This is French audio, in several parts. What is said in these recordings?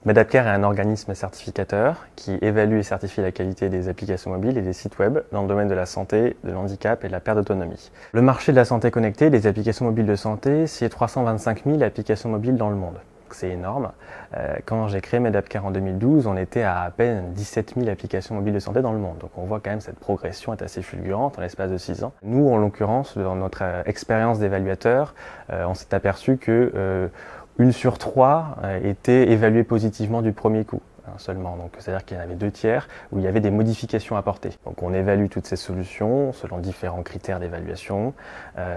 Medapcare est un organisme certificateur qui évalue et certifie la qualité des applications mobiles et des sites web dans le domaine de la santé, de l'handicap et de la perte d'autonomie. Le marché de la santé connectée, des applications mobiles de santé, c'est 325 000 applications mobiles dans le monde. C'est énorme. Quand j'ai créé Medapcare en 2012, on était à peine 17 000 applications mobiles de santé dans le monde. Donc on voit quand même cette progression est assez fulgurante en l'espace de 6 ans. Nous, en l'occurrence, dans notre expérience d'évaluateur, on s'est aperçu que 1 sur 3 était évaluée positivement du premier coup seulement. Donc c'est-à-dire qu'il y en avait 2 tiers où il y avait des modifications apportées. Donc on évalue toutes ces solutions selon différents critères d'évaluation,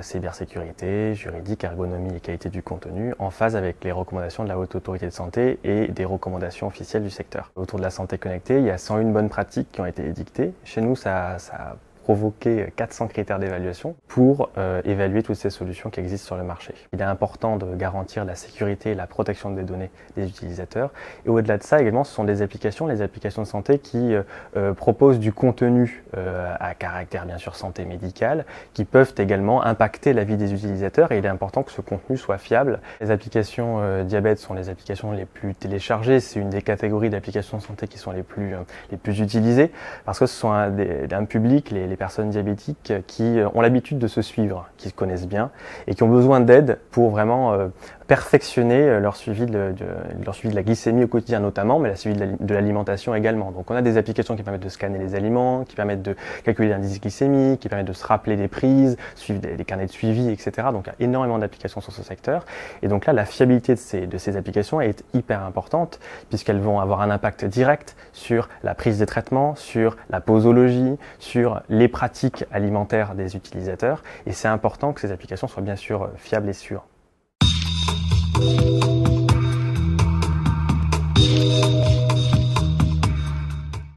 cybersécurité, juridique, ergonomie et qualité du contenu, en phase avec les recommandations de la Haute Autorité de Santé et des recommandations officielles du secteur. Autour de la santé connectée, il y a 101 bonnes pratiques qui ont été édictées. Chez nous, ça a provoquer 400 critères d'évaluation pour évaluer toutes ces solutions qui existent sur le marché. Il est important de garantir la sécurité et la protection des données des utilisateurs. Et au-delà de ça, également, ce sont les applications de santé qui proposent du contenu à caractère, bien sûr, santé médicale, qui peuvent également impacter la vie des utilisateurs. Et il est important que ce contenu soit fiable. Les applications diabète sont les applications les plus téléchargées. C'est une des catégories d'applications de santé qui sont les plus utilisées parce que ce sont un public, les personnes diabétiques qui ont l'habitude de se suivre, qui se connaissent bien et qui ont besoin d'aide pour vraiment perfectionner leur suivi de la glycémie au quotidien notamment, mais la suivi de l'alimentation également. Donc on a des applications qui permettent de scanner les aliments, qui permettent de calculer l'indice glycémique, qui permettent de se rappeler des prises, suivre des carnets de suivi, etc. Donc il y a énormément d'applications sur ce secteur. Et donc là, la fiabilité de ces applications est hyper importante puisqu'elles vont avoir un impact direct sur la prise des traitements, sur la posologie, sur les pratiques alimentaires des utilisateurs. Et c'est important que ces applications soient bien sûr fiables et sûres.